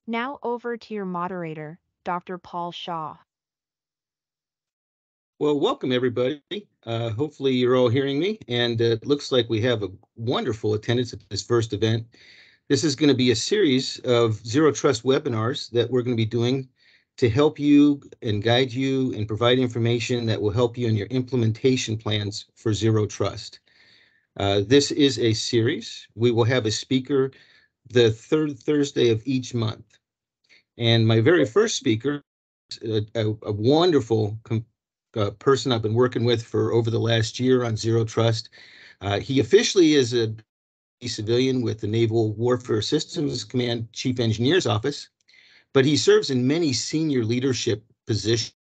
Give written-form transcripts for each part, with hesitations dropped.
Now over to your moderator, Dr. Paul Shaw. Well, welcome everybody. Hopefully you're all hearing me, and it looks like we have a wonderful attendance at this first event. This is going to be a series of Zero Trust webinars that we're going to be doing to help you and guide you and provide information that will help you in your implementation plans for Zero Trust. This is a series. We will have a speaker the third Thursday of each month. And my very first speaker, a wonderful person I've been working with for over the last year on Zero Trust. He officially is a civilian with the Naval Warfare Systems Command Chief Engineer's Office, but he serves in many senior leadership positions,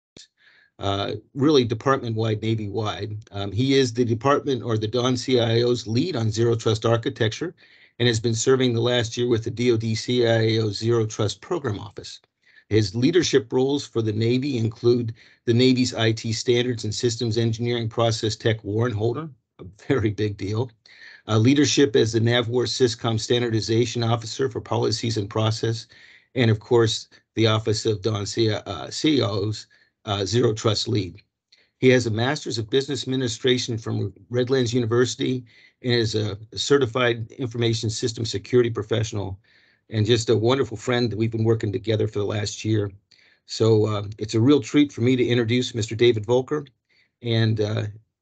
really department-wide, Navy-wide. He is the department or the DON CIO's lead on Zero Trust architecture and has been serving the last year with the DoD CIO Zero Trust Program Office. His leadership roles for the Navy include the Navy's IT Standards and Systems Engineering Process Tech Warrant Holder, a very big deal. Leadership as the NAVWAR SysCom Standardization Officer for Policies and Process, and of course, the Office of DON CIO's Zero Trust Lead. He has a Master's of Business Administration from Redlands University and is a certified information system security professional and just a wonderful friend that we've been working together for the last year. So it's a real treat for me to introduce Mr. David Volker and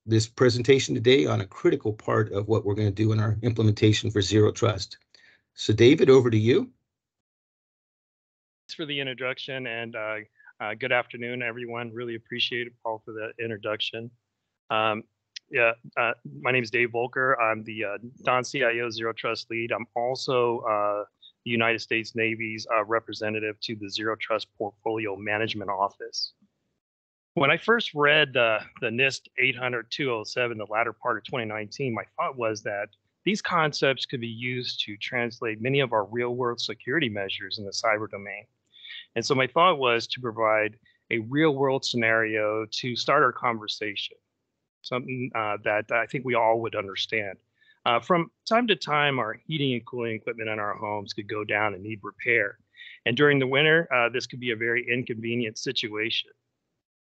this presentation today on a critical part of what we're going to do in our implementation for Zero Trust. So David, over to you. Thanks for the introduction, and good afternoon, everyone. Really appreciate it, Paul, for the introduction. My name is Dave Volker. I'm the DON CIO Zero Trust Lead. I'm also the United States Navy's representative to the Zero Trust Portfolio Management Office. When I first read the NIST 800-207, the latter part of 2019, my thought was that these concepts could be used to translate many of our real-world security measures in the cyber domain. And so my thought was to provide a real-world scenario to start our conversation, something that I think we all would understand. From time to time, our heating and cooling equipment in our homes could go down and need repair. And during the winter, this could be a very inconvenient situation.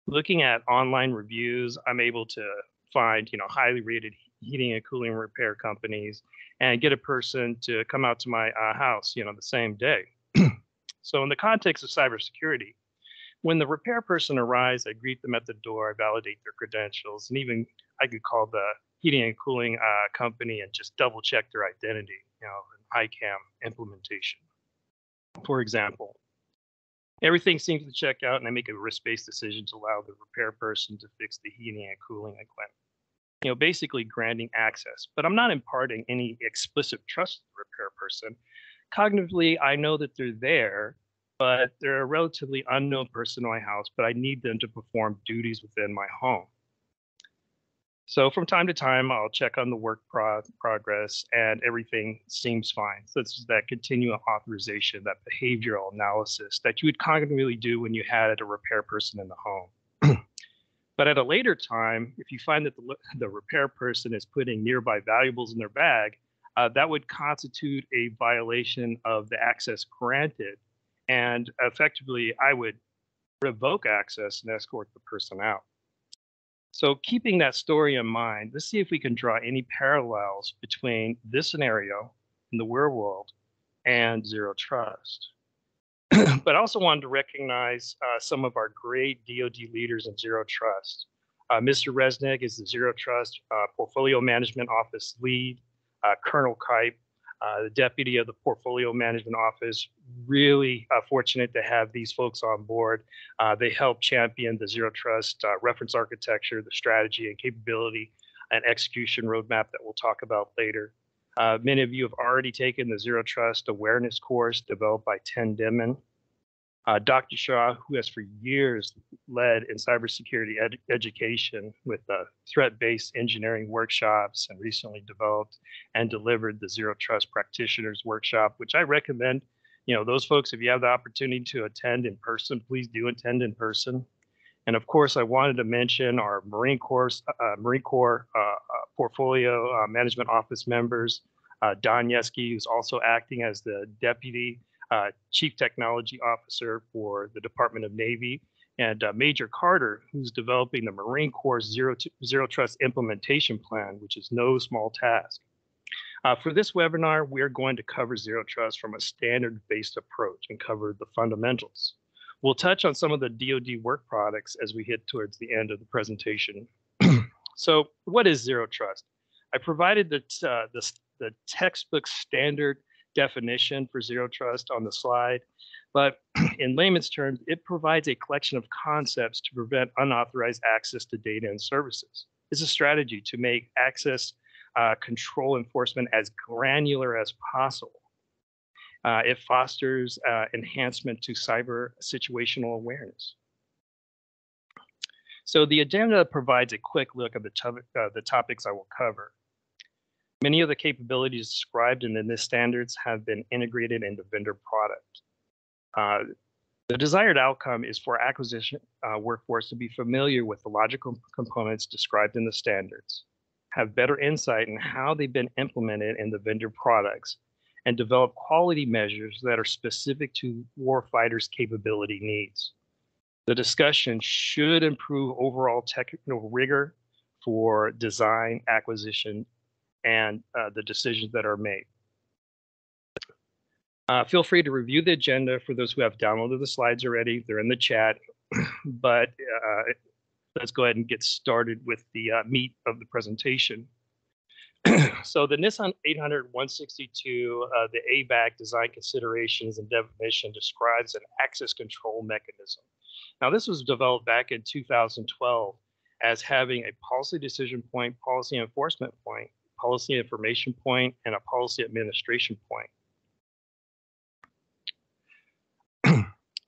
Looking at online reviews, I'm able to find, highly rated heating and cooling repair companies and get a person to come out to my house, the same day. So in the context of cybersecurity, when the repair person arrives, I greet them at the door, I validate their credentials, and even I could call the heating and cooling company and just double check their identity, an ICAM implementation. For example, everything seems to check out and I make a risk-based decision to allow the repair person to fix the heating and cooling equipment. Basically granting access, but I'm not imparting any explicit trust to the repair person. Cognitively, I know that they're there, but they're a relatively unknown person in my house, but I need them to perform duties within my home. So from time to time, I'll check on the work progress and everything seems fine. So it's that continual authorization, that behavioral analysis that you would cognitively do when you had a repair person in the home. But at a later time, if you find that the repair person is putting nearby valuables in their bag, that would constitute a violation of the access granted. And effectively, I would revoke access and escort the person out. So keeping that story in mind, let's see if we can draw any parallels between this scenario in the real world and Zero Trust. But I also wanted to recognize some of our great DoD leaders in Zero Trust. Mr. Resnick is the Zero Trust Portfolio Management Office lead. Colonel Kipe, the deputy of the Portfolio Management Office, really fortunate to have these folks on board. They help champion the Zero Trust reference architecture, the strategy and capability and execution roadmap that we'll talk about later. Many of you have already taken the Zero Trust awareness course developed by Ten Dimon. Dr. Shaw, who has for years led in cybersecurity education with threat-based engineering workshops and recently developed and delivered the Zero Trust Practitioners Workshop, which I recommend, those folks, if you have the opportunity to attend in person, please do attend in person. And of course, I wanted to mention our Marine Corps Portfolio Management Office members, Don Yeski, who's also acting as the deputy Chief Technology Officer for the Department of Navy, and Major Carter, who's developing the Marine Corps Zero Trust Implementation Plan, which is no small task. For this webinar, we're going to cover Zero Trust from a standard-based approach and cover the fundamentals. We'll touch on some of the DoD work products as we hit towards the end of the presentation. So what is Zero Trust? I provided the textbook standard definition for Zero Trust on the slide, but in layman's terms, it provides a collection of concepts to prevent unauthorized access to data and services. It's a strategy to make access control enforcement as granular as possible. It fosters enhancement to cyber situational awareness. So the agenda provides a quick look at the topics I will cover. Many of the capabilities described in the standards have been integrated into vendor product. The desired outcome is for acquisition workforce to be familiar with the logical components described in the standards, have better insight in how they've been implemented in the vendor products, and develop quality measures that are specific to warfighters' capability needs. The discussion should improve overall technical rigor for design, acquisition, and the decisions that are made. Feel free to review the agenda for those who have downloaded the slides already. They're in the chat, but let's go ahead and get started with the meat of the presentation. So the Nissan 800-162, the ABAC design considerations and definition describes an access control mechanism. Now this was developed back in 2012 as having a policy decision point, policy enforcement point, policy information point, and a policy administration point.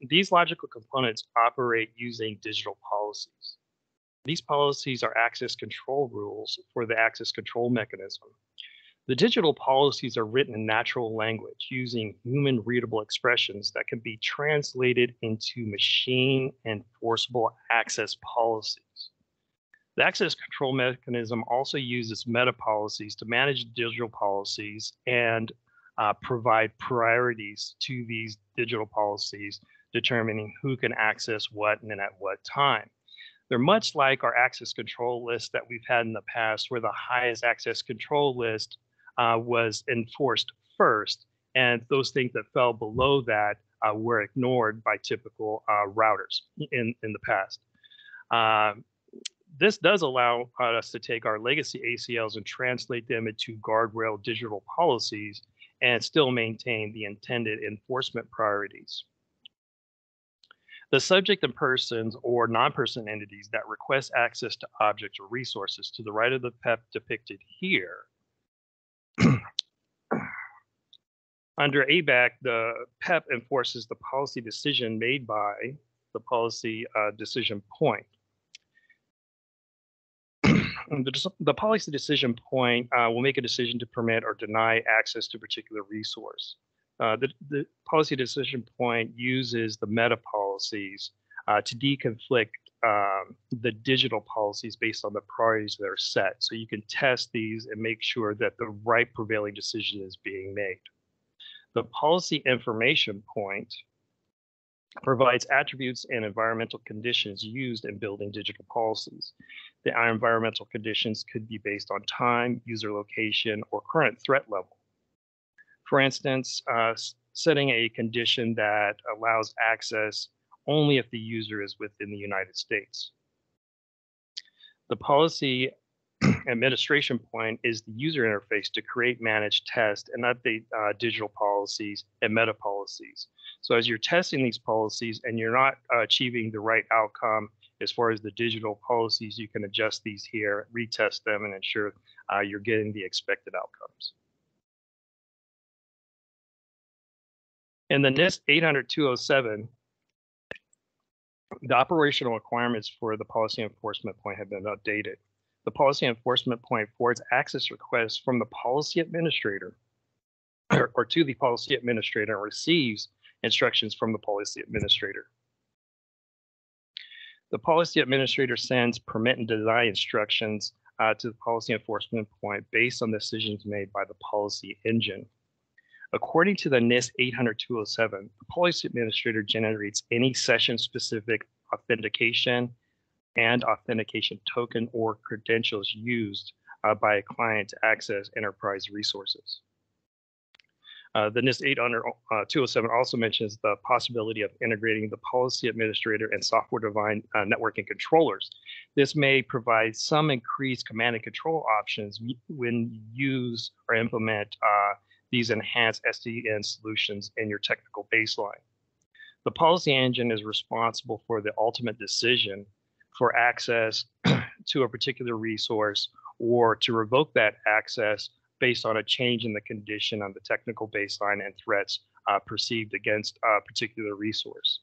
These logical components operate using digital policies. These policies are access control rules for the access control mechanism. The digital policies are written in natural language using human readable expressions that can be translated into machine enforceable access policies. The access control mechanism also uses meta policies to manage digital policies and provide priorities to these digital policies, determining who can access what and at what time. They're much like our access control list that we've had in the past, where the highest access control list was enforced first, and those things that fell below that were ignored by typical routers in the past. This does allow us to take our legacy ACLs and translate them into guardrail digital policies and still maintain the intended enforcement priorities. The subject and persons or non-person entities that request access to objects or resources to the right of the PEP depicted here. Under ABAC, the PEP enforces the policy decision made by the policy decision point. The policy decision point will make a decision to permit or deny access to a particular resource. The policy decision point uses the meta policies to deconflict the digital policies based on the priorities that are set. So you can test these and make sure that the right prevailing decision is being made. The policy information point provides attributes and environmental conditions used in building digital policies. The environmental conditions could be based on time, user location, or current threat level. For instance, setting a condition that allows access only if the user is within the United States. The policy administration point is the user interface to create, manage, test, and update digital policies and meta policies. So as you're testing these policies and you're not achieving the right outcome as far as the digital policies, you can adjust these here, retest them, and ensure you're getting the expected outcomes. In the NIST 800-207, the operational requirements for the policy enforcement point have been updated. The policy enforcement point forwards access requests from the policy administrator or to the policy administrator and receives instructions from the policy administrator. The policy administrator sends permit and deny instructions to the policy enforcement point based on decisions made by the policy engine. According to the NIST 800-207, the policy administrator generates any session-specific authentication and authentication token or credentials used by a client to access enterprise resources. The NIST 800-207 also mentions the possibility of integrating the policy administrator and software-defined networking controllers. This may provide some increased command and control options when you use or implement these enhanced SDN solutions in your technical baseline. The policy engine is responsible for the ultimate decision for access to a particular resource or to revoke that access based on a change in the condition on the technical baseline and threats perceived against a particular resource.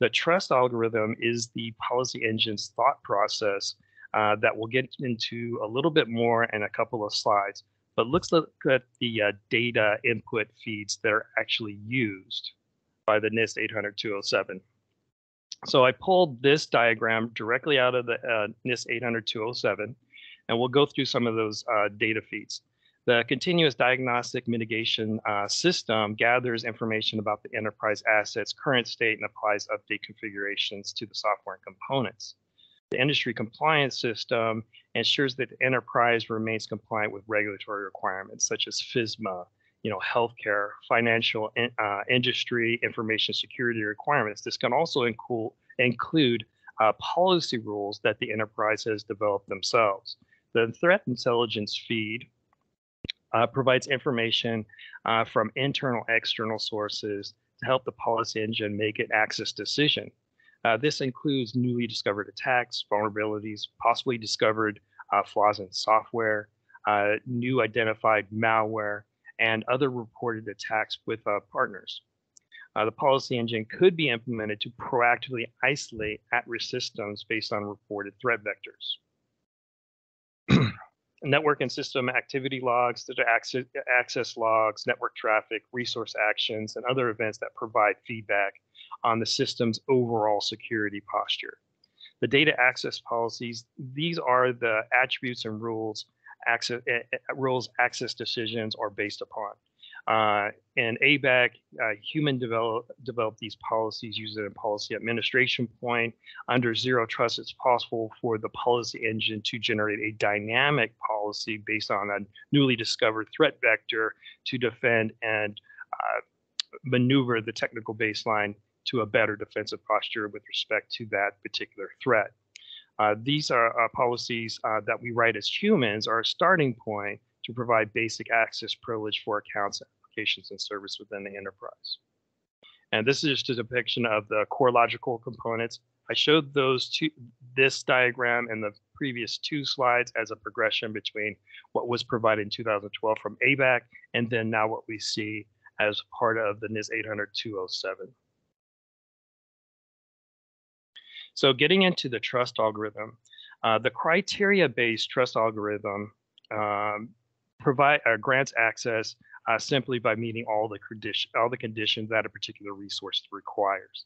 The trust algorithm is the policy engine's thought process that we'll get into a little bit more in a couple of slides, but let's look at the data input feeds that are actually used by the NIST 800-207. So I pulled this diagram directly out of the NIST 800-207, and we'll go through some of those data feeds. The continuous diagnostic mitigation system gathers information about the enterprise assets, current state, and applies update configurations to the software and components. The industry compliance system ensures that the enterprise remains compliant with regulatory requirements such as FISMA, healthcare, financial industry, information security requirements. This can also include policy rules that the enterprise has developed themselves. The threat intelligence feed provides information from internal, external sources to help the policy engine make an access decision. This includes newly discovered attacks, vulnerabilities, possibly discovered flaws in software, new identified malware, and other reported attacks with partners. The policy engine could be implemented to proactively isolate at-risk systems based on reported threat vectors. Network and system activity logs, access logs, network traffic, resource actions, and other events that provide feedback on the system's overall security posture. The data access policies, these are the attributes and rules access decisions are based upon. And ABAC, human developed these policies using a policy administration point. Under Zero Trust, it's possible for the policy engine to generate a dynamic policy based on a newly discovered threat vector to defend and maneuver the technical baseline to a better defensive posture with respect to that particular threat. These are policies that we write as humans are a starting point to provide basic access privilege for accounts, applications, and service within the enterprise. And this is just a depiction of the core logical components. I showed this diagram in the previous two slides as a progression between what was provided in 2012 from ABAC and then now what we see as part of the NIST 800-207. So getting into the trust algorithm, the criteria-based trust algorithm grants access simply by meeting all the conditions that a particular resource requires.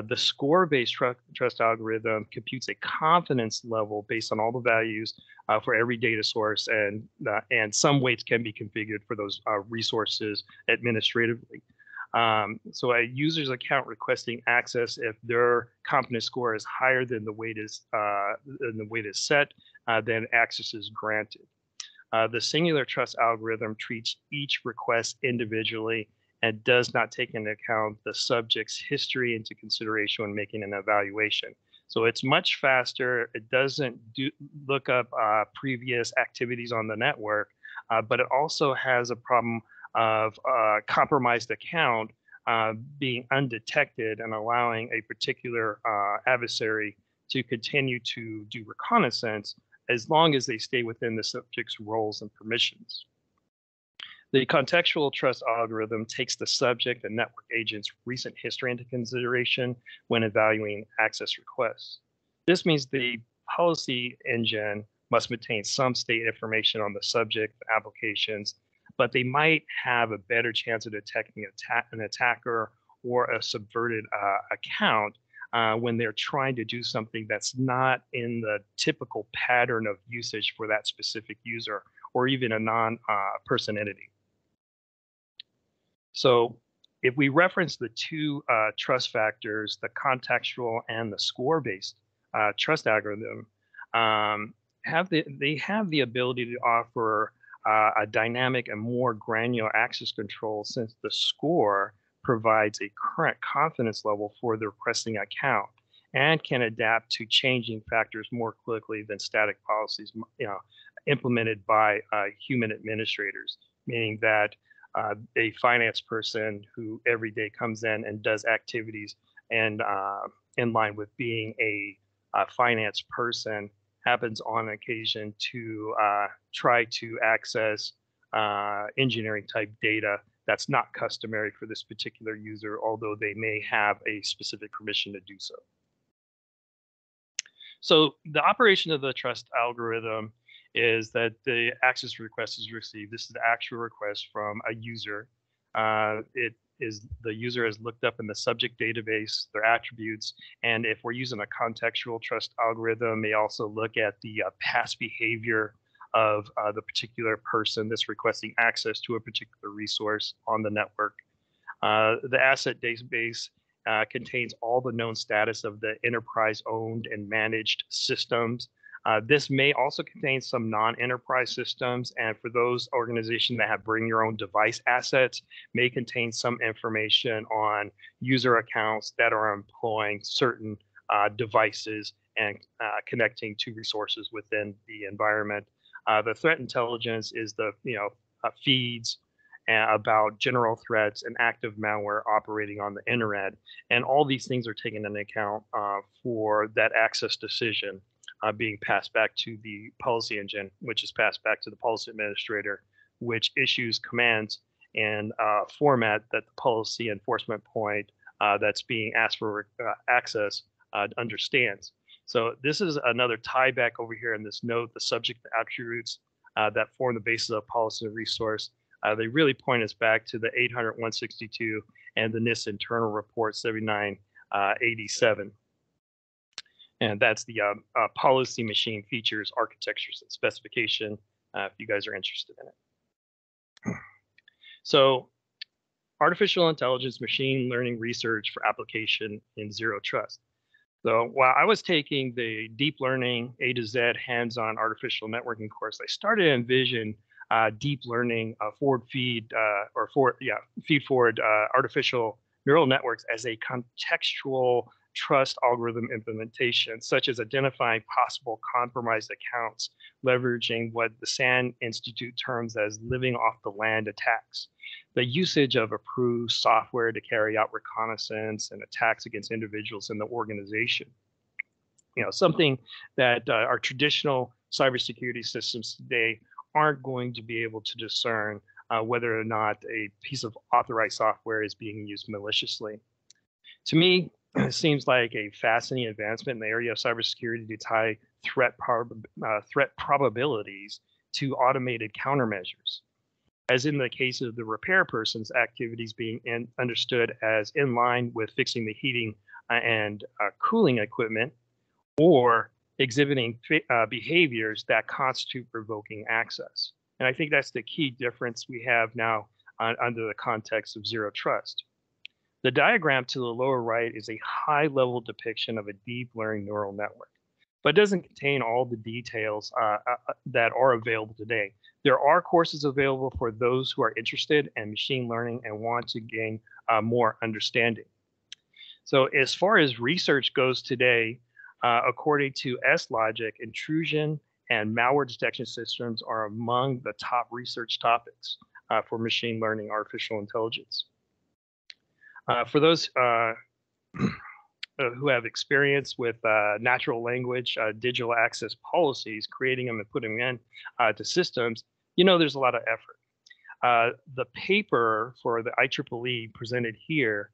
The score-based trust algorithm computes a confidence level based on all the values for every data source, and some weights can be configured for those resources administratively. So a user's account requesting access, if their confidence score is higher than the weight is set, then access is granted. The singular trust algorithm treats each request individually and does not take into account the subject's history into consideration when making an evaluation. So it's much faster. It doesn't look up previous activities on the network, but it also has a problem of compromised account being undetected and allowing a particular adversary to continue to do reconnaissance as long as they stay within the subject's roles and permissions. The contextual trust algorithm takes the subject and network agent's recent history into consideration when evaluating access requests. This means the policy engine must maintain some state information on the subject applications, but they might have a better chance of detecting an attacker or a subverted account when they're trying to do something that's not in the typical pattern of usage for that specific user or even a non-person entity. So if we reference the two trust factors, the contextual and the score-based trust algorithm, they have the ability to offer a dynamic and more granular access control, since the score provides a current confidence level for the requesting account and can adapt to changing factors more quickly than static policies, implemented by human administrators, meaning that a finance person who every day comes in and does activities and in line with being a finance person happens on occasion to try to access engineering type data that's not customary for this particular user, although they may have a specific permission to do so. So the operation of the trust algorithm is that the access request is received. This is the actual request from a user. The user has looked up in the subject database, their attributes, and if we're using a contextual trust algorithm, may also look at the past behavior of the particular person that's requesting access to a particular resource on the network. The asset database contains all the known status of the enterprise owned and managed systems. This may also contain some non-enterprise systems, and for those organizations that have bring your own device assets, may contain some information on user accounts that are employing certain devices and connecting to resources within the environment. The threat intelligence is the feeds about general threats and active malware operating on the internet, and all these things are taken into account for that access decision. Being passed back to the policy engine, which is passed back to the policy administrator, which issues commands in format that the policy enforcement point that's being asked for access understands. So this is another tie back over here in this note, the subject attributes that form the basis of policy and resource. They really point us back to the 800-162 and the NIST internal report 7987. And that's the policy machine features, architectures, and specification, if you guys are interested in it. So artificial intelligence, machine learning research for application in zero trust. So while I was taking the deep learning A to Z hands-on artificial networking course, I started to envision deep learning feed-forward artificial neural networks as a contextual trust algorithm implementation, such as identifying possible compromised accounts, leveraging what the SAN Institute terms as living off the land attacks, the usage of approved software to carry out reconnaissance and attacks against individuals in the organization. Something that our traditional cybersecurity systems today aren't going to be able to discern whether or not a piece of authorized software is being used maliciously. To me, it seems like a fascinating advancement in the area of cybersecurity to tie threat probabilities to automated countermeasures. As in the case of the repair person's activities being understood as in line with fixing the heating and cooling equipment, or exhibiting behaviors that constitute provoking access. And I think that's the key difference we have now under the context of zero trust. The diagram to the lower right is a high-level depiction of a deep learning neural network, but it doesn't contain all the details that are available today. There are courses available for those who are interested in machine learning and want to gain more understanding. So as far as research goes today, according to S-Logic, intrusion and malware detection systems are among the top research topics for machine learning artificial intelligence. For those who have experience with natural language, digital access policies, creating them and putting them in to systems, there's a lot of effort. The paper for the IEEE presented here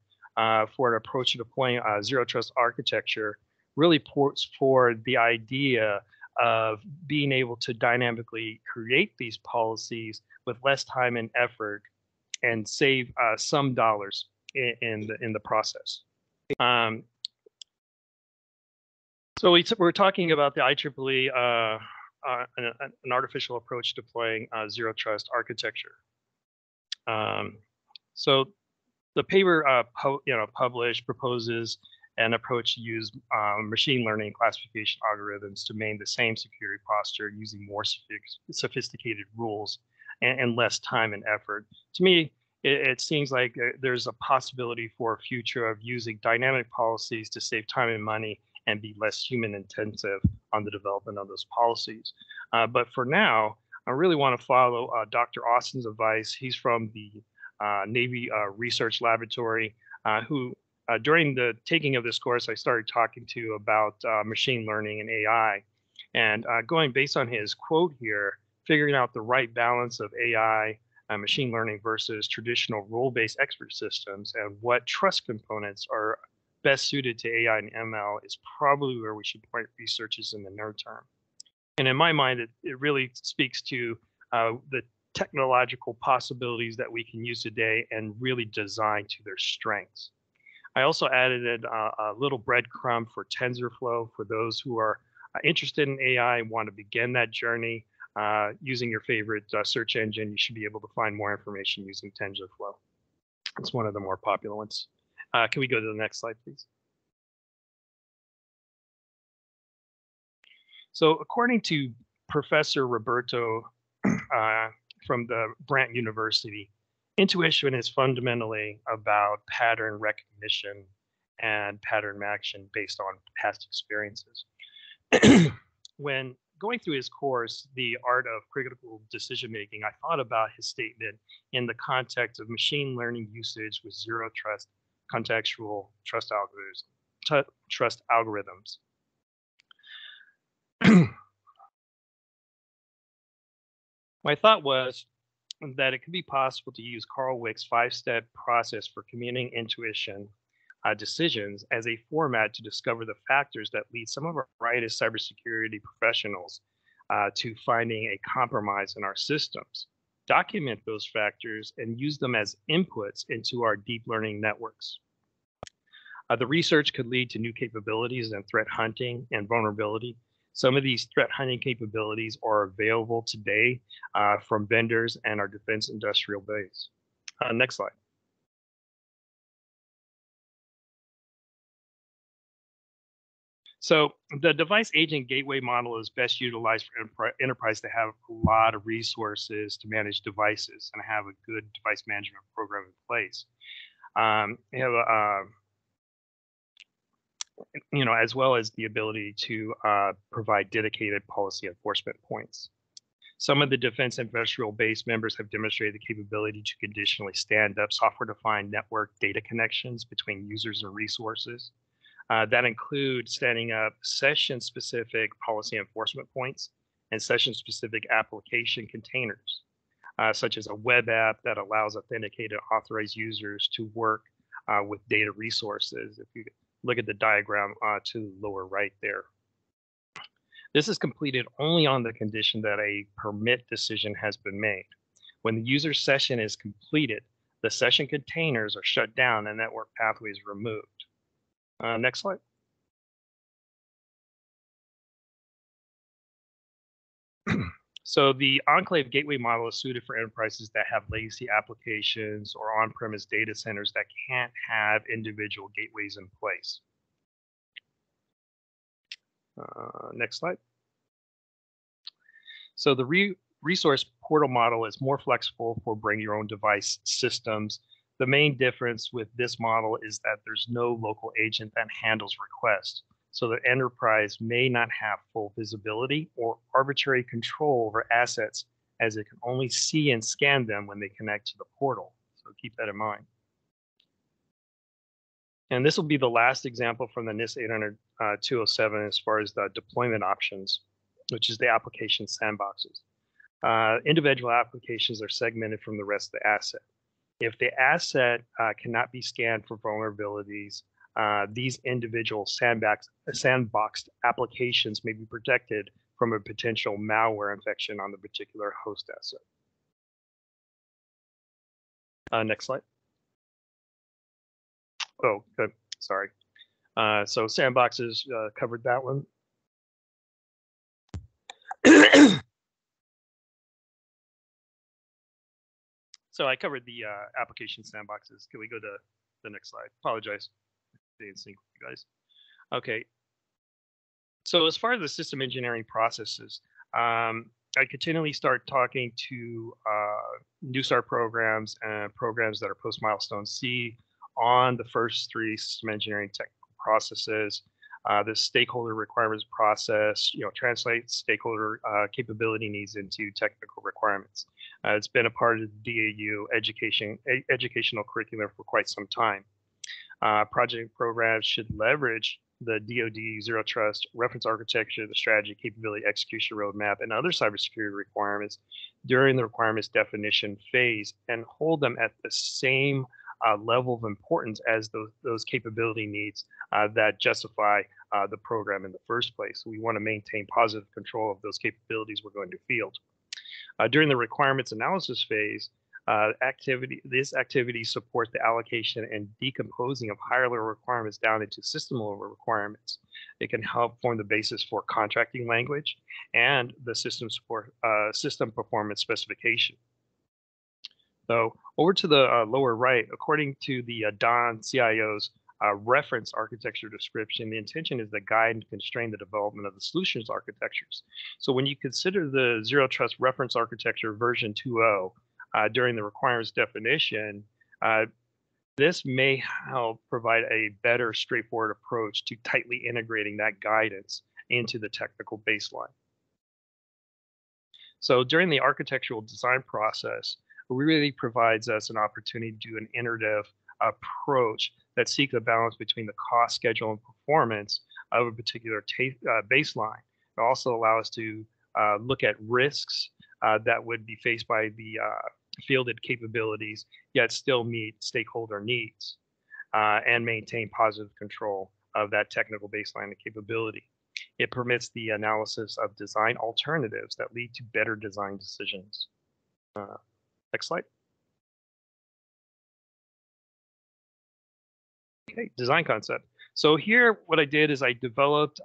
for an approach to deploying zero trust architecture really puts forward the idea of being able to dynamically create these policies with less time and effort and save some dollars in the process. So we're talking about the IEEE, an artificial approach deploying zero trust architecture. So the paper published proposes an approach to use machine learning classification algorithms to maintain the same security posture using more sophisticated rules and less time and effort. To me, it seems like there's a possibility for a future of using dynamic policies to save time and money and be less human intensive on the development of those policies. But for now, I really want to follow Dr. Austin's advice. He's from the Navy Research Laboratory, who during the taking of this course, I started talking to about machine learning and AI. And going based on his quote here, figuring out the right balance of AI machine learning versus traditional rule-based expert systems and what trust components are best suited to AI and ML is probably where we should point researches in the near term. And in my mind, it really speaks to the technological possibilities that we can use today and really design to their strengths. I also added a little breadcrumb for TensorFlow for those who are interested in AI and want to begin that journey. Using your favorite search engine, you should be able to find more information using TensorFlow. It's one of the more popular ones. Can we go to the next slide, please? So according to Professor Roberto from the Brant University, intuition is fundamentally about pattern recognition and pattern action based on past experiences. When going through his course, The Art of Critical Decision Making, I thought about his statement in the context of machine learning usage with zero trust contextual trust algorithms. My thought was that it could be possible to use Carl Wick's 5-step process for commuting intuition decisions as a format to discover the factors that lead some of our brightest cybersecurity professionals to finding a compromise in our systems, document those factors, and use them as inputs into our deep learning networks. The research could lead to new capabilities in threat hunting and vulnerability. Some of these threat hunting capabilities are available today from vendors and our defense industrial base. Next slide. So the device agent gateway model is best utilized for enterprise to have a lot of resources to manage devices and have a good device management program in place. We have as well as the ability to provide dedicated policy enforcement points. Some of the defense industrial base members have demonstrated the capability to conditionally stand up software-defined network data connections between users and resources. That include standing up session-specific policy enforcement points and session-specific application containers, such as a web app that allows authenticated authorized users to work with data resources. If you look at the diagram to the lower right there. This is completed only on the condition that a permit decision has been made. When the user session is completed, the session containers are shut down and network pathways removed. Next slide. So the enclave gateway model is suited for enterprises that have legacy applications or on-premise data centers that can't have individual gateways in place. Next slide. So the resource portal model is more flexible for bring your own device systems. The main difference with this model is that there's no local agent that handles requests. So the enterprise may not have full visibility or arbitrary control over assets, as it can only see and scan them when they connect to the portal. So keep that in mind. And this will be the last example from the NIST 800-207 as far as the deployment options, which is the application sandboxes. Individual applications are segmented from the rest of the asset. If the asset cannot be scanned for vulnerabilities, these individual sandboxed applications may be protected from a potential malware infection on the particular host asset. Next slide. Oh, good. Sorry. So sandboxes covered that one. So I covered the application sandboxes. Can we go to the next slide? Apologize. Didn't sync with you guys. Okay. So as far as the system engineering processes, I continually start talking to new start programs and programs that are post milestone C on the first three system engineering technical processes. The stakeholder requirements process, translate stakeholder capability needs into technical requirements. It's been a part of the DAU educational curriculum for quite some time. Project programs should leverage the DoD Zero Trust reference architecture, the strategy, capability, execution roadmap, and other cybersecurity requirements during the requirements definition phase and hold them at the same level of importance as those capability needs that justify the program in the first place. We want to maintain positive control of those capabilities we're going to field. During the requirements analysis phase, these activities support the allocation and decomposing of higher level requirements down into system level requirements. It can help form the basis for contracting language and the system performance specification. So over to the lower right, according to the DON CIO's reference architecture description, the intention is to guide and constrain the development of the solutions architectures. So when you consider the Zero Trust reference architecture version 2.0, during the requirements definition, this may help provide a better, straightforward approach to tightly integrating that guidance into the technical baseline. So during the architectural design process, it really provides us an opportunity to do an iterative approach that seeks a balance between the cost, schedule, and performance of a particular baseline. It also allows us to look at risks that would be faced by the fielded capabilities, yet still meet stakeholder needs and maintain positive control of that technical baseline and capability. It permits the analysis of design alternatives that lead to better design decisions. Next slide. Okay, design concept. So here, what I did is I developed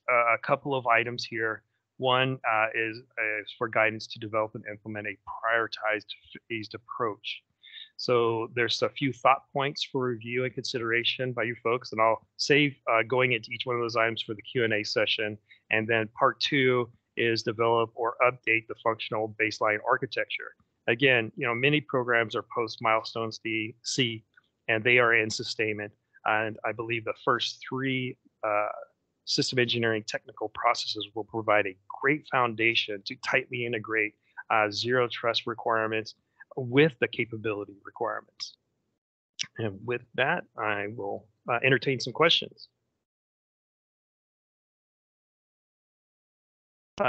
a couple of items here. One is for guidance to develop and implement a prioritized phased approach. So there's a few thought points for review and consideration by you folks, and I'll save going into each one of those items for the Q&A session. And then part 2 is develop or update the functional baseline architecture. Again, many programs are post milestone C, and they are in sustainment. And I believe the first 3 system engineering technical processes will provide a great foundation to tightly integrate zero trust requirements with the capability requirements. And with that, I will entertain some questions.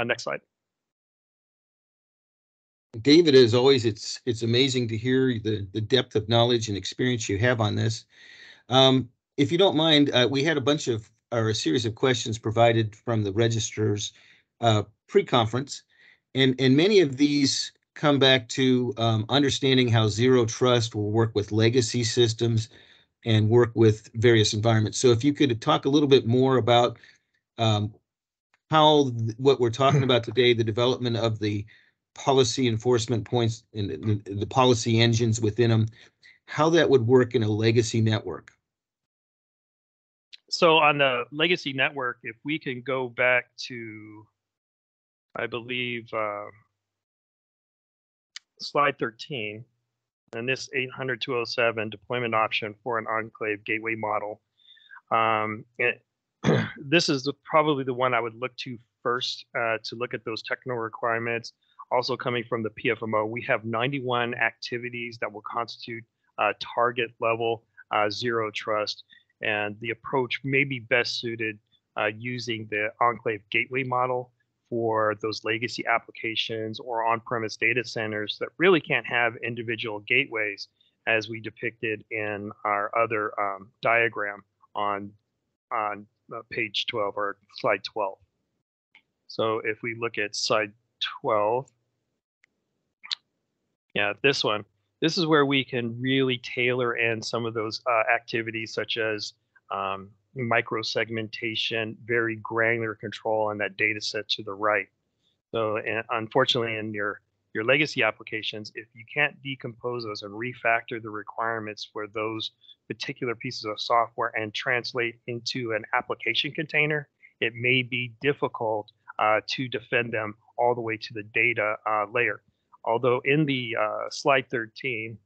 Next slide. David, as always, it's amazing to hear the depth of knowledge and experience you have on this. If you don't mind, we had a series of questions provided from the registrars pre-conference, and many of these come back to understanding how Zero Trust will work with legacy systems and work with various environments. So if you could talk a little bit more about how what we're talking about today, the development of the policy enforcement points and the policy engines within them, how that would work in a legacy network. So on the legacy network, if we can go back to, I believe, slide 13, and this 800.207 deployment option for an enclave gateway model. This is probably the one I would look to first to look at those technical requirements. Also coming from the PFMO, we have 91 activities that will constitute target level zero trust, and the approach may be best suited using the enclave gateway model for those legacy applications or on-premise data centers that really can't have individual gateways, as we depicted in our other diagram on page 12 or slide 12. So if we look at slide 12, yeah, this one. This is where we can really tailor in some of those activities, such as micro segmentation, very granular control on that data set to the right. So unfortunately, in your your legacy applications, if you can't decompose those and refactor the requirements for those particular pieces of software and translate into an application container, it may be difficult to defend them all the way to the data layer. Although in the slide 13,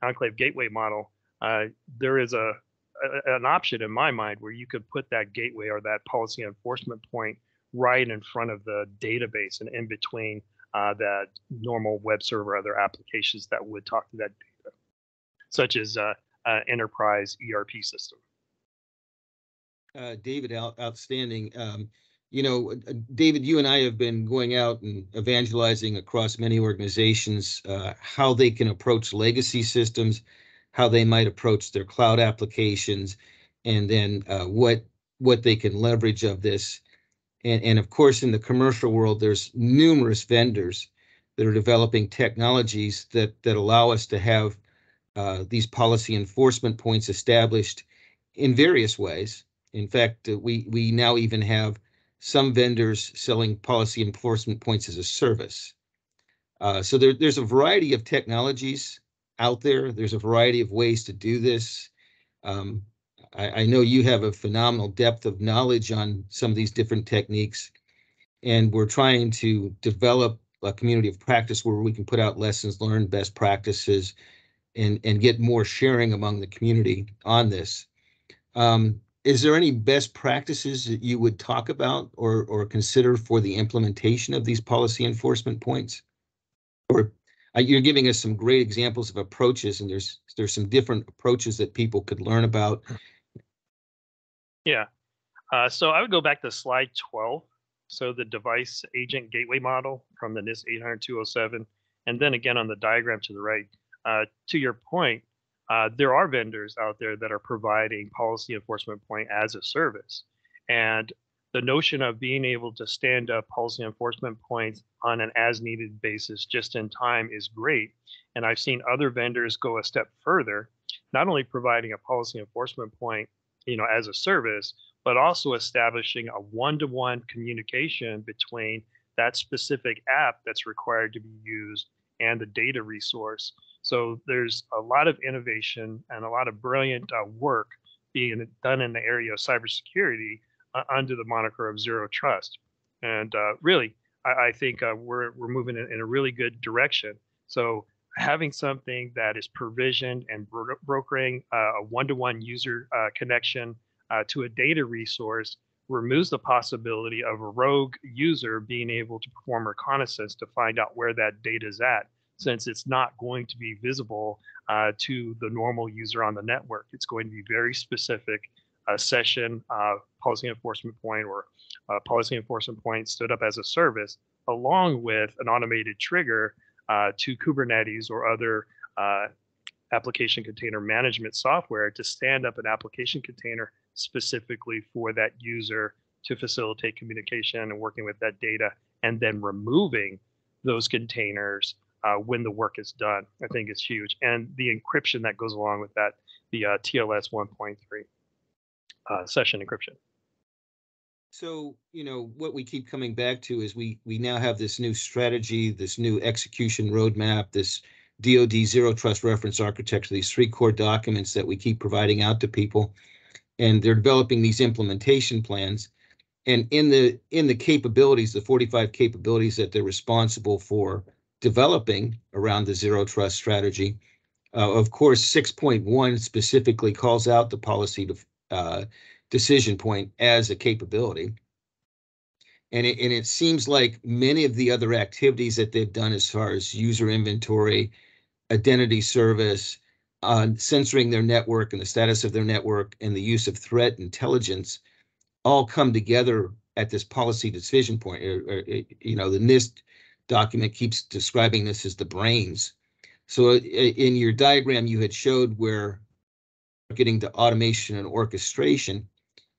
enclave gateway model, there is an option in my mind where you could put that gateway or that policy enforcement point right in front of the database and in between that normal web server, other applications that would talk to that data, such as enterprise ERP system. David, outstanding. David, you and I have been going out and evangelizing across many organizations how they can approach legacy systems, how they might approach their cloud applications, and then what they can leverage of this. And of course, in the commercial world, there's numerous vendors that are developing technologies that allow us to have these policy enforcement points established in various ways. In fact, we now even have some vendors selling policy enforcement points as a service. So there's a variety of technologies out there. There's a variety of ways to do this. I know you have a phenomenal depth of knowledge on some of these different techniques, and we're trying to develop a community of practice where we can put out lessons learned, best practices, and get more sharing among the community on this. Is there any best practices that you would talk about or consider for the implementation of these policy enforcement points? Or you're giving us some great examples of approaches, and there's some different approaches that people could learn about. Yeah, so I would go back to slide 12. So the device agent gateway model from the NIST 800-207, and then again on the diagram to the right. To your point, there are vendors out there that are providing policy enforcement point as a service. And the notion of being able to stand up policy enforcement points on an as needed basis just in time is great. And I've seen other vendors go a step further, not only providing a policy enforcement point, as a service, but also establishing a one-to-one communication between that specific app that's required to be used and the data resource. So there's a lot of innovation and a lot of brilliant work being done in the area of cybersecurity under the moniker of Zero Trust. And really, I think we're moving in a really good direction. So having something that is provisioned and brokering a one-to-one user connection to a data resource removes the possibility of a rogue user being able to perform reconnaissance to find out where that data is at, since it's not going to be visible to the normal user on the network. It's going to be very specific session policy enforcement point or policy enforcement point stood up as a service, along with an automated trigger to Kubernetes or other application container management software to stand up an application container specifically for that user to facilitate communication and working with that data, and then removing those containers when the work is done. I think it's huge. And the encryption that goes along with that, the TLS 1.3 session encryption. So, what we keep coming back to is we now have this new strategy, this new execution roadmap, this DoD Zero Trust Reference Architecture, these 3 core documents that we keep providing out to people, and they're developing these implementation plans. And in the capabilities, the 45 capabilities that they're responsible for developing around the Zero Trust strategy, of course, 6.1 specifically calls out the policy decision point as a capability. And it seems like many of the other activities that they've done as far as user inventory, identity service, censoring their network and the status of their network, and the use of threat intelligence all come together at this policy decision point. The NIST document keeps describing this as the brains. So in your diagram, you had showed where getting to automation and orchestration,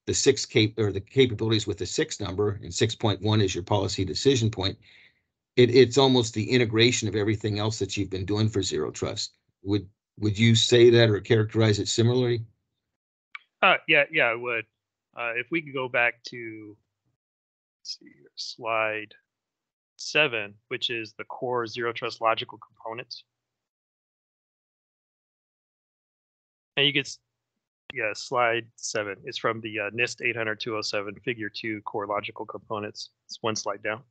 the capabilities with the 6 number, and 6.1 is your policy decision point. It's almost the integration of everything else that you've been doing for Zero Trust. Would you say that or characterize it similarly? Yeah, I would. If we could go back to, let's see here, slide 7, which is the core zero trust logical components. And you get, yeah, slide 7. It's from the NIST 800-207, figure 2, core logical components. It's one slide down.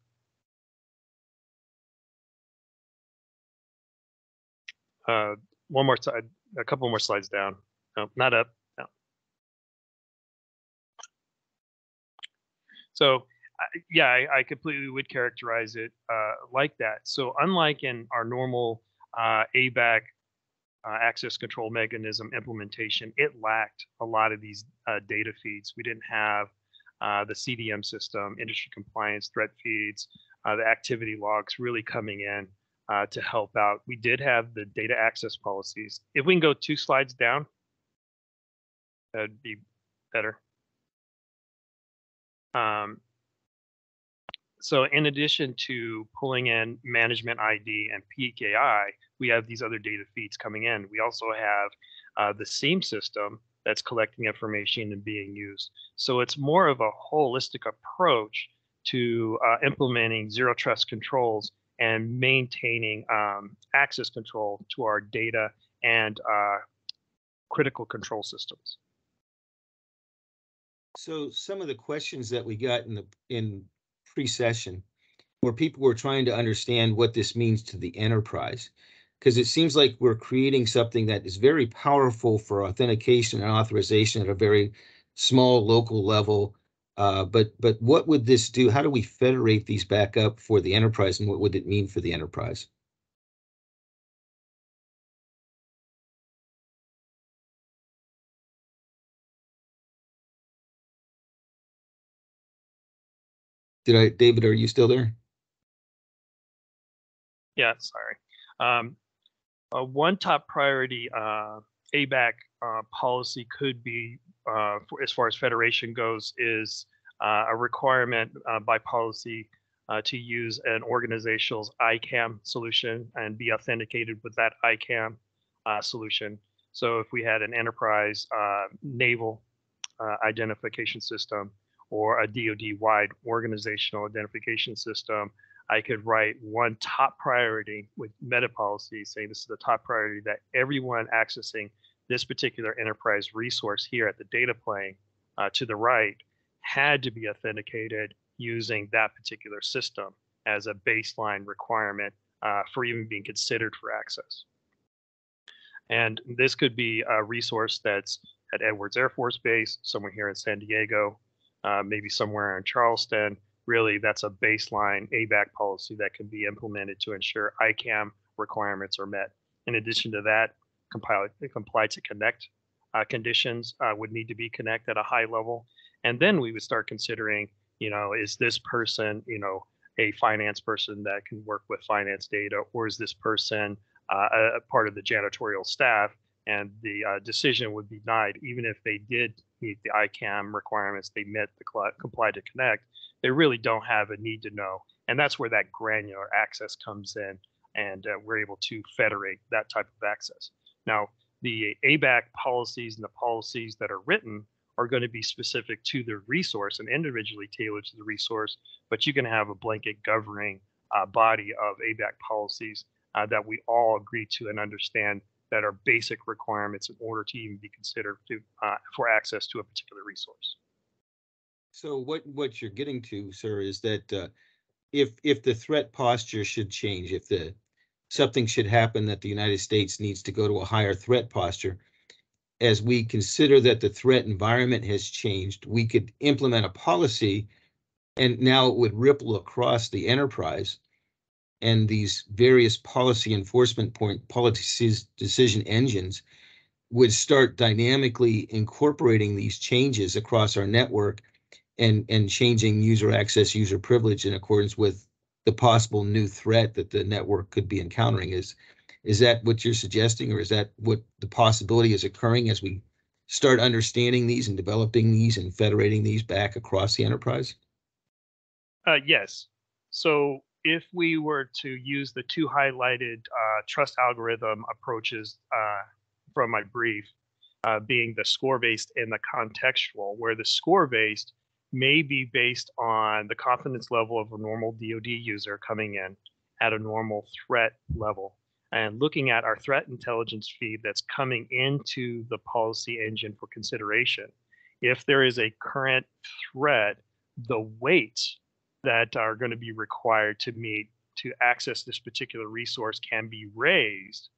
One more side, a couple more slides down. No, not up. No. So, yeah, I completely would characterize it like that. So, unlike in our normal ABAC access control mechanism implementation, it lacked a lot of these data feeds. We didn't have the CDM system, industry compliance, threat feeds, the activity logs really coming in to help out. We did have the data access policies. If we can go 2 slides down, that'd be better. So in addition to pulling in management ID and PKI, we have these other data feeds coming in. We also have the SIEM system that's collecting information and being used. So it's more of a holistic approach to implementing zero trust controls and maintaining access control to our data and critical control systems. So some of the questions that we got in pre-session where people were trying to understand what this means to the enterprise, because it seems like we're creating something that is very powerful for authentication and authorization at a very small local level. But what would this do? How do we federate these back up for the enterprise, and what would it mean for the enterprise? David, are you still there? Yeah, sorry. One top priority ABAC policy could be, as far as federation goes, is a requirement by policy to use an organization's ICAM solution and be authenticated with that ICAM solution. So if we had an enterprise naval identification system or a DoD-wide organizational identification system, I could write one top priority with meta policy saying this is the top priority that everyone accessing this particular enterprise resource here at the data plane to the right had to be authenticated using that particular system as a baseline requirement for even being considered for access. And this could be a resource that's at Edwards Air Force Base, somewhere here in San Diego, maybe somewhere in Charleston. Really, that's a baseline ABAC policy that can be implemented to ensure ICAM requirements are met. In addition to that, comply to connect conditions would need to be connect at a high level. And then we would start considering, is this person, a finance person that can work with finance data, or is this person a part of the janitorial staff? And the decision would be denied, even if they did meet the ICAM requirements, they met the comply to connect, they really don't have a need to know. And that's where that granular access comes in, and we're able to federate that type of access. Now, the ABAC policies and the policies that are written are going to be specific to the resource and individually tailored to the resource, but you can have a blanket governing body of ABAC policies that we all agree to and understand that are basic requirements in order to even be considered for access to a particular resource. So what you're getting to, sir, is that if the threat posture should change, if something should happen that the United States needs to go to a higher threat posture, as we consider that the threat environment has changed, we could implement a policy, and now it would ripple across the enterprise, and these various policy enforcement policies decision engines would start dynamically incorporating these changes across our network and changing user access, user privilege in accordance with the possible new threat that the network could be encountering. Is that what you're suggesting, or is that what the possibility is occurring as we start understanding these and developing these and federating these back across the enterprise? Yes. So if we were to use the 2 highlighted trust algorithm approaches from my brief, being the score-based and the contextual, where the score-based may be based on the confidence level of a normal DoD user coming in at a normal threat level, and looking at our threat intelligence feed that's coming into the policy engine for consideration. If there is a current threat, the weights that are going to be required to meet to access this particular resource can be raised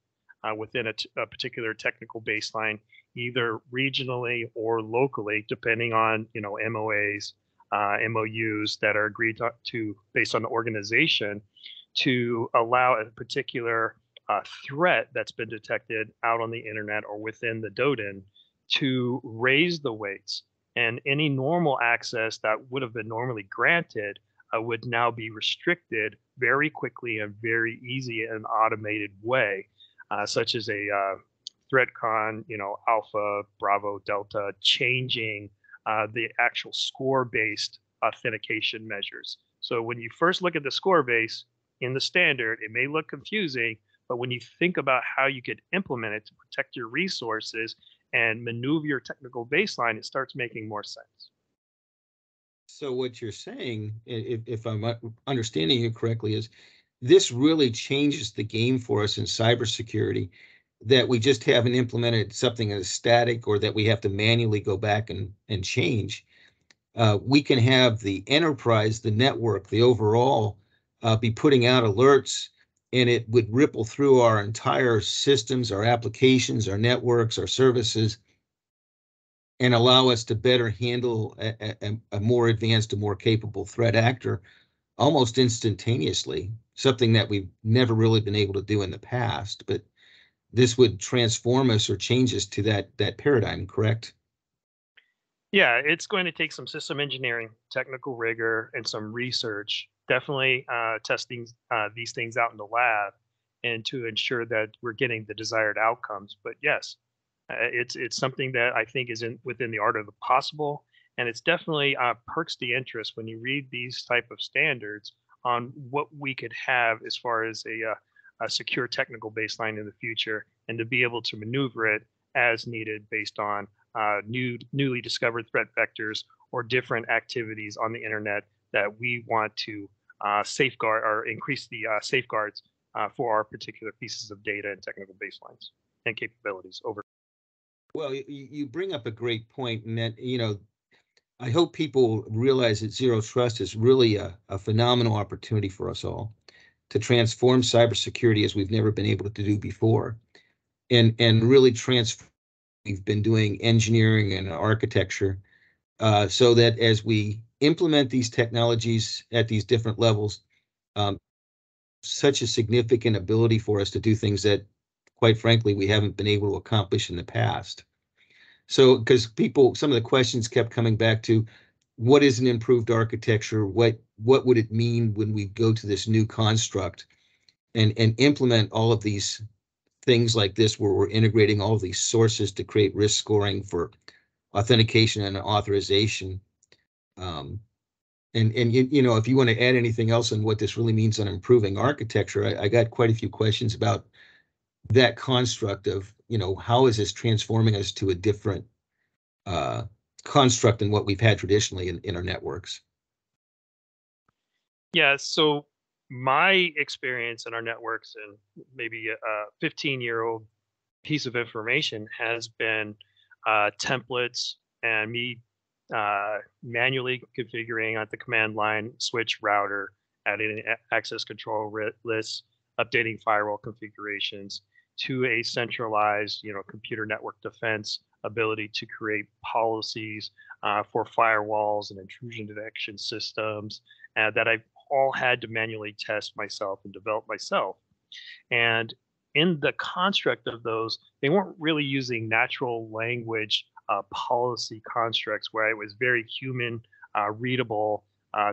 within a particular technical baseline, either regionally or locally, depending on MOAs, MOUs that are agreed to based on the organization, to allow a particular threat that's been detected out on the internet or within the DoDIN to raise the weights. And any normal access that would have been normally granted would now be restricted very quickly and very easy and automated way, such as a ThreatCon, Alpha, Bravo, Delta, changing the actual score-based authentication measures. So when you first look at the score base in the standard, it may look confusing, but when you think about how you could implement it to protect your resources and maneuver your technical baseline, it starts making more sense. So what you're saying, if I'm understanding you correctly, is this really changes the game for us in cybersecurity, that we just haven't implemented something as static or that we have to manually go back and change. We can have the enterprise, the network, the overall be putting out alerts, and it would ripple through our entire systems, our applications, our networks, our services, and allow us to better handle a more advanced, a more capable threat actor almost instantaneously, something that we've never really been able to do in the past. But this would transform us or change us to that paradigm, correct? Yeah, it's going to take some system engineering, technical rigor, and some research. Definitely testing these things out in the lab, and to ensure that we're getting the desired outcomes. But yes, it's something that I think is within the art of the possible, and it's definitely perks the interest when you read these type of standards on what we could have as far as a secure technical baseline in the future, and to be able to maneuver it as needed based on newly discovered threat vectors or different activities on the internet that we want to safeguard or increase the safeguards for our particular pieces of data and technical baselines and capabilities over. Well, you bring up a great point, and that, I hope people realize that Zero Trust is really a phenomenal opportunity for us all to transform cybersecurity as we've never been able to do before, and really transform. We've been doing engineering and architecture so that as we implement these technologies at these different levels, such a significant ability for us to do things that, quite frankly, we haven't been able to accomplish in the past. So, because some of the questions kept coming back to, what is an improved architecture? What would it mean when we go to this new construct and implement all of these things like this, where we're integrating all of these sources to create risk scoring for authentication and authorization? And if you want to add anything else on what this really means on improving architecture, I got quite a few questions about that construct of, how is this transforming us to a different construct than what we've had traditionally in our networks? Yeah, so my experience in our networks and maybe a 15-year-old piece of information has been templates and me manually configuring at the command line switch router, adding access control lists, updating firewall configurations, to a centralized, computer network defense ability to create policies for firewalls and intrusion detection systems that I've all had to manually test myself and develop myself. And in the construct of those, they weren't really using natural language policy constructs where it was very human readable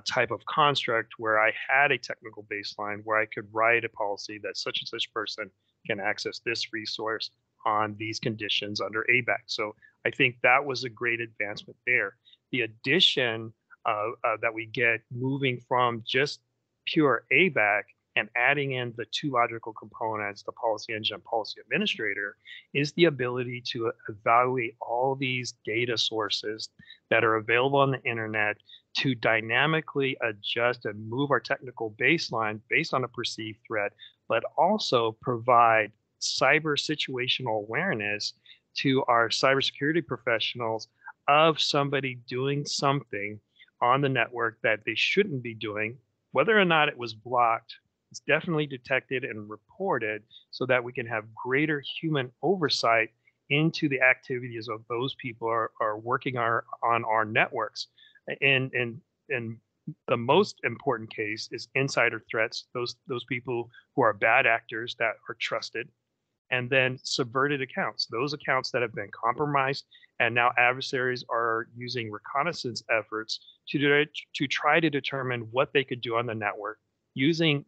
type of construct, where I had a technical baseline where I could write a policy that such and such person can access this resource on these conditions under ABAC. So I think that was a great advancement there. The addition that we get moving from just pure ABAC and adding in the two logical components, the policy engine and policy administrator, is the ability to evaluate all these data sources that are available on the internet to dynamically adjust and move our technical baseline based on a perceived threat, but also provide cyber situational awareness to our cybersecurity professionals of somebody doing something on the network that they shouldn't be doing. Whether or not it was blocked, it's definitely detected and reported so that we can have greater human oversight into the activities of those people are working on our networks. And the most important case is insider threats, those people who are bad actors that are trusted, and then subverted accounts, those accounts that have been compromised, and now adversaries are using reconnaissance efforts to try to determine what they could do on the network using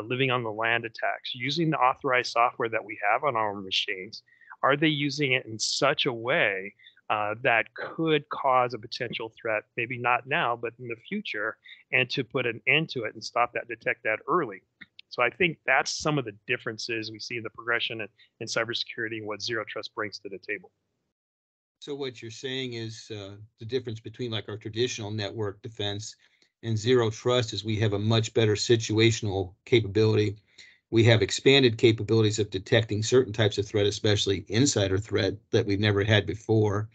living on the land attacks, using the authorized software that we have on our machines. Are they using it in such a way that could cause a potential threat, maybe not now, but in the future, and to put an end to it and stop that, detect that early? So I think that's some of the differences we see in the progression in cybersecurity and what Zero Trust brings to the table. So what you're saying is the difference between like our traditional network defense and Zero Trust is we have a much better situational capability. We have expanded capabilities of detecting certain types of threat, especially insider threat that we've never had before.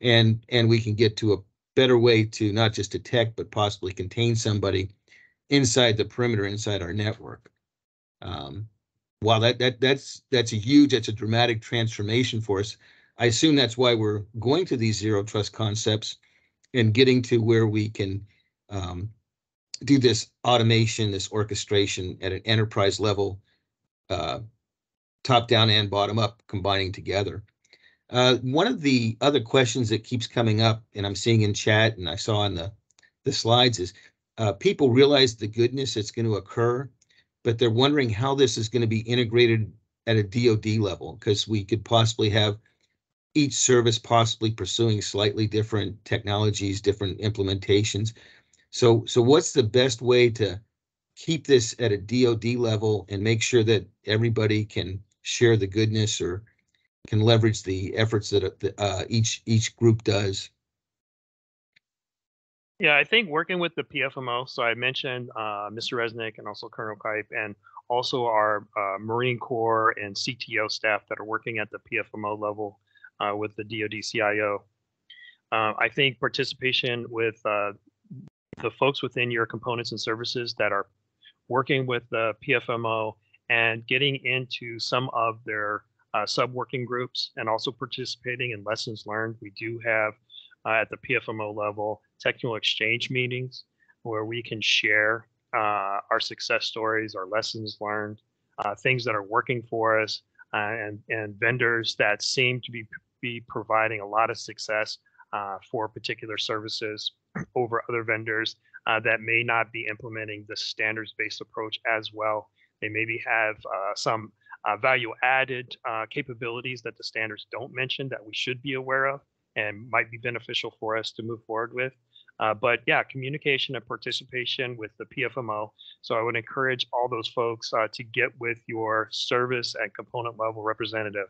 And we can get to a better way to not just detect, but possibly contain somebody inside the perimeter, inside our network. Wow, that's a dramatic transformation for us. I assume that's why we're going to these Zero Trust concepts and getting to where we can do this automation, this orchestration at an enterprise level, top down and bottom up, combining together. One of the other questions that keeps coming up, and I'm seeing in chat, and I saw on the slides, is people realize the goodness that's going to occur, but they're wondering how this is going to be integrated at a DoD level, because we could possibly have each service possibly pursuing slightly different technologies, different implementations. So what's the best way to keep this at a DoD level and make sure that everybody can share the goodness or can leverage the efforts that each group does? Yeah, I think working with the PFMO, so I mentioned Mr. Resnick and also Colonel Kipe, and also our Marine Corps and CTO staff that are working at the PFMO level with the DoD CIO. I think participation with the folks within your components and services that are working with the PFMO and getting into some of their sub-working groups and also participating in lessons learned. We do have at the PFMO level technical exchange meetings where we can share our success stories, our lessons learned, things that are working for us, and vendors that seem to be providing a lot of success for particular services over other vendors that may not be implementing the standards-based approach as well. They maybe have some value-added capabilities that the standards don't mention that we should be aware of and might be beneficial for us to move forward with. But yeah, communication and participation with the PFMO. So I would encourage all those folks to get with your service and component level representative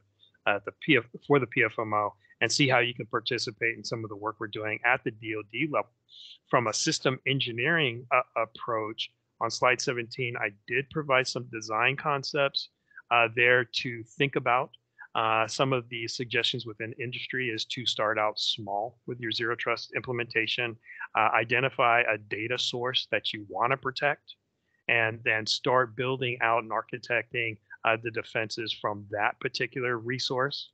for the PFMO and see how you can participate in some of the work we're doing at the DoD level. From a system engineering approach, on slide 17, I did provide some design concepts there to think about. Some of the suggestions within industry is to start out small with your Zero Trust implementation, identify a data source that you want to protect, and then start building out and architecting the defenses from that particular resource.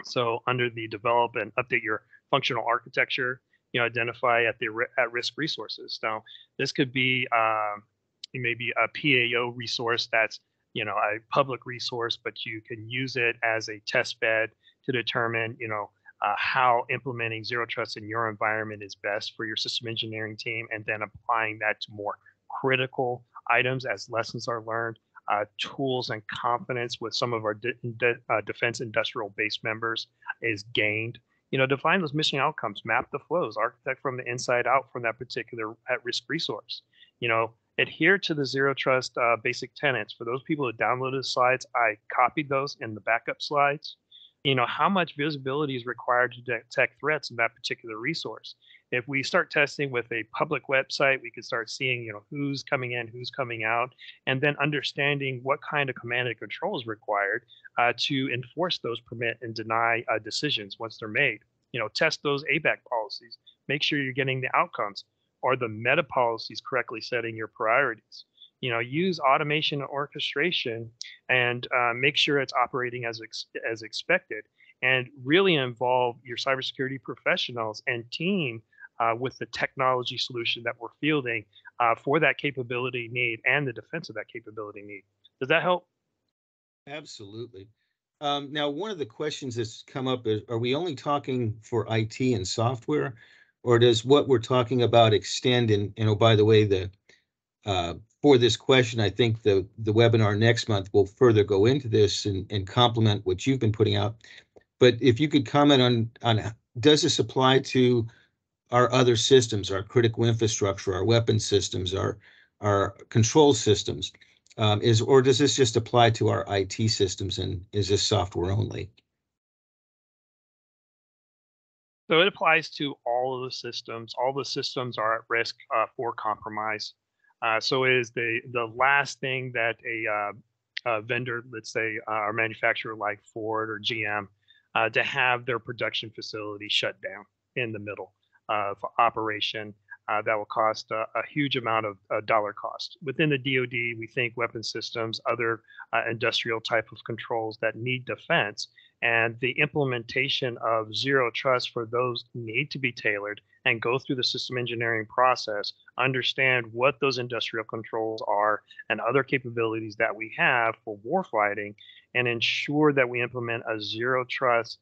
So under the develop and update your functional architecture, identify at-risk resources. Now, this could be maybe a PAO resource that's a public resource, but you can use it as a test bed to determine, how implementing Zero Trust in your environment is best for your system engineering team, and then applying that to more critical items as lessons are learned, tools and confidence with some of our defense industrial base members is gained. Define those mission outcomes, map the flows, architect from the inside out from that particular at-risk resource. adhere to the Zero Trust basic tenets. For those people who downloaded the slides, I copied those in the backup slides. How much visibility is required to detect threats in that particular resource. If we start testing with a public website, we can start seeing, who's coming in, who's coming out, and then understanding what kind of command and control is required to enforce those permit and deny decisions once they're made. Test those ABAC policies. Make sure you're getting the outcomes. Are the meta policies correctly setting your priorities? Use automation and orchestration and make sure it's operating as expected, and really involve your cybersecurity professionals and team with the technology solution that we're fielding for that capability need and the defense of that capability need. Does that help? Absolutely. Now, one of the questions that's come up is, are we only talking for IT and software, or does what we're talking about extend? And oh, by the way, for this question, I think the webinar next month will further go into this and complement what you've been putting out. But if you could comment on does this apply to our other systems, our critical infrastructure, our weapon systems, our control systems, or does this just apply to our IT systems, and is this software only? So it applies to all of the systems. All the systems are at risk for compromise. So it is the last thing that a vendor, let's say a manufacturer like Ford or GM, to have their production facility shut down in the middle of operation. That will cost a huge amount of dollar cost. Within the DoD, we think weapon systems, other industrial type of controls that need defense, and the implementation of Zero Trust for those need to be tailored and go through the system engineering process, understand what those industrial controls are and other capabilities that we have for warfighting, and ensure that we implement a Zero Trust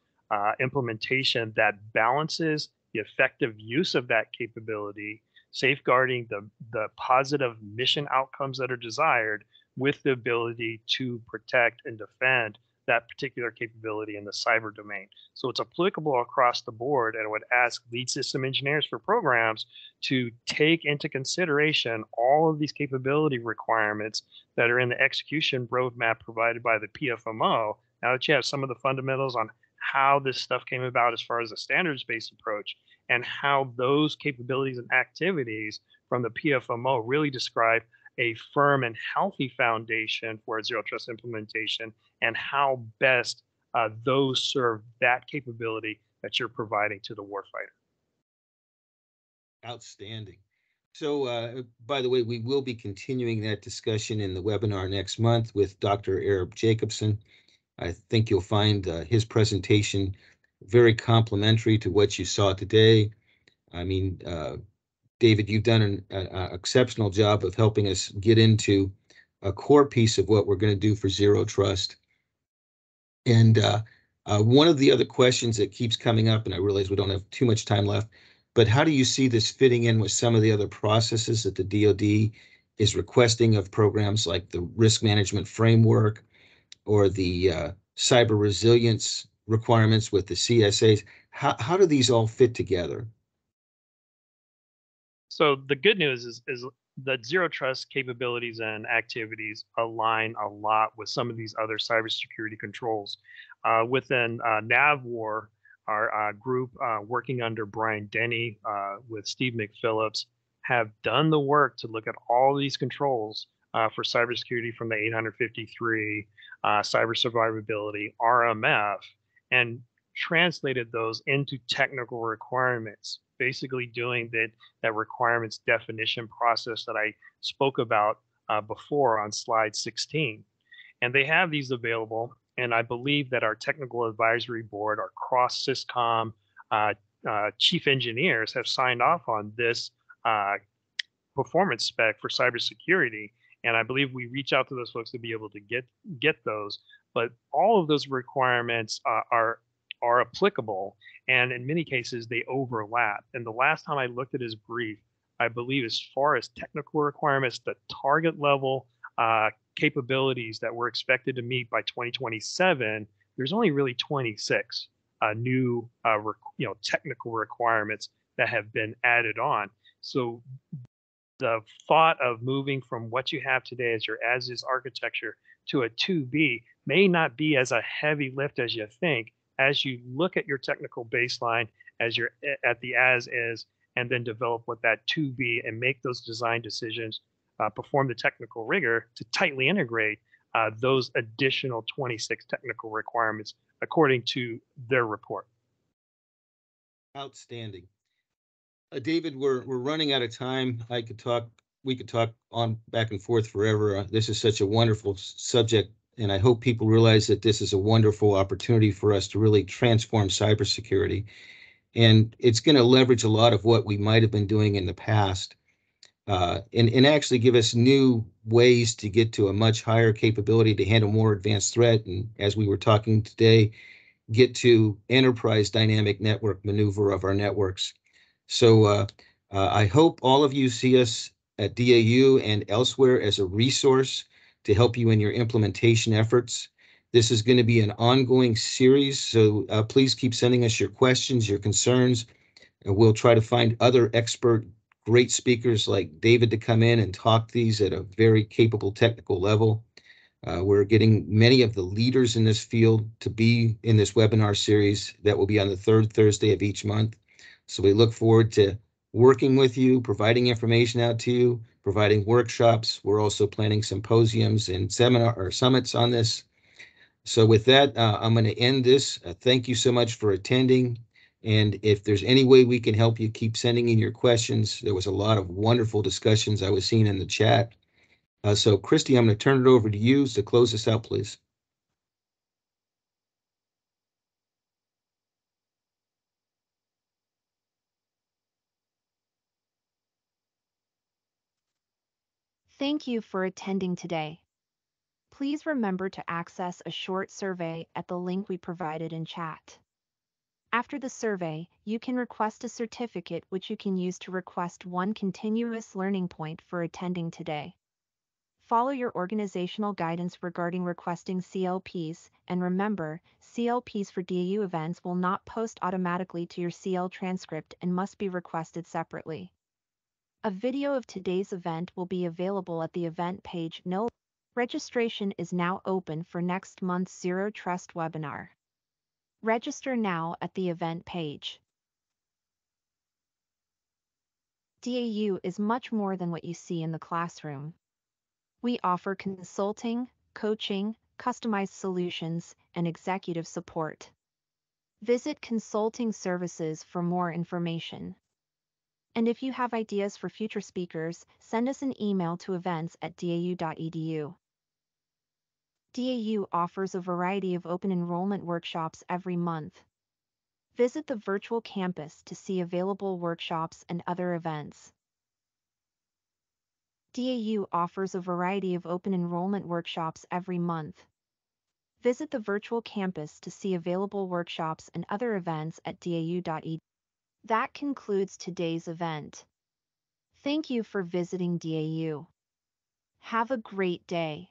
implementation that balances the effective use of that capability, safeguarding the positive mission outcomes that are desired with the ability to protect and defend that particular capability in the cyber domain. So it's applicable across the board, and I would ask lead system engineers for programs to take into consideration all of these capability requirements that are in the execution roadmap provided by the PFMO. Now that you have some of the fundamentals on how this stuff came about as far as a standards-based approach, and how those capabilities and activities from the PFMO really describe a firm and healthy foundation for a Zero Trust implementation, and how best those serve that capability that you're providing to the warfighter. Outstanding. So, by the way, we will be continuing that discussion in the webinar next month with Dr. Arab Jacobson. I think you'll find his presentation very complimentary to what you saw today. I mean, David, you've done an exceptional job of helping us get into a core piece of what we're going to do for Zero Trust. And one of the other questions that keeps coming up, and I realize we don't have too much time left, but how do you see this fitting in with some of the other processes that the DoD is requesting of programs like the risk management framework or the cyber resilience requirements with the CSAs? How do these all fit together? So the good news is that Zero Trust capabilities and activities align a lot with some of these other cybersecurity controls. Within NAVWAR, our group working under Brian Denny with Steve McPhillips have done the work to look at all these controls for cybersecurity from the 853, cyber survivability, RMF, and translated those into technical requirements, basically doing that requirements definition process that I spoke about before on slide 16. And they have these available. And I believe that our technical advisory board, our cross-SysCom chief engineers have signed off on this performance spec for cybersecurity. And I believe we reach out to those folks to be able to get those. But all of those requirements are applicable, and in many cases they overlap. And the last time I looked at his brief, I believe as far as technical requirements, the target level capabilities that we're expected to meet by 2027, there's only really 26 new technical requirements that have been added on. So the thought of moving from what you have today as your as-is architecture to a 2B may not be as a heavy lift as you think as you look at your technical baseline as you're at the as-is, and then develop what that 2B and make those design decisions, perform the technical rigor to tightly integrate those additional 26 technical requirements according to their report. Outstanding. David, we're running out of time. We could talk on back and forth forever. This is such a wonderful subject, and I hope people realize that this is a wonderful opportunity for us to really transform cybersecurity. And it's going to leverage a lot of what we might have been doing in the past, and actually give us new ways to get to a much higher capability to handle more advanced threat. And as we were talking today, get to enterprise dynamic network maneuver of our networks. So I hope all of you see us at DAU and elsewhere as a resource to help you in your implementation efforts. This is going to be an ongoing series, so please keep sending us your questions, your concerns, and we'll try to find other expert, great speakers like David to come in and talk these at a very capable technical level. We're getting many of the leaders in this field to be in this webinar series that will be on the third Thursday of each month. So we look forward to working with you, providing information out to you, providing workshops. We're also planning symposiums and summits on this. So with that, I'm going to end this. Thank you so much for attending. And if there's any way we can help you, keep sending in your questions. There was a lot of wonderful discussions I was seeing in the chat. So Christy, I'm going to turn it over to you to close this out, please. Thank you for attending today. Please remember to access a short survey at the link we provided in chat. After the survey, you can request a certificate which you can use to request one continuous learning point for attending today. Follow your organizational guidance regarding requesting CLPs, and remember, CLPs for DAU events will not post automatically to your CL transcript and must be requested separately. A video of today's event will be available at the event page. Registration is now open for next month's Zero Trust webinar. Register now at the event page. DAU is much more than what you see in the classroom. We offer consulting, coaching, customized solutions, and executive support. Visit Consulting Services for more information. And if you have ideas for future speakers, send us an email to events@dau.edu. DAU offers a variety of open enrollment workshops every month. Visit the virtual campus to see available workshops and other events. DAU offers a variety of open enrollment workshops every month. Visit the virtual campus to see available workshops and other events at dau.edu. That concludes today's event. Thank you for visiting DAU. Have a great day.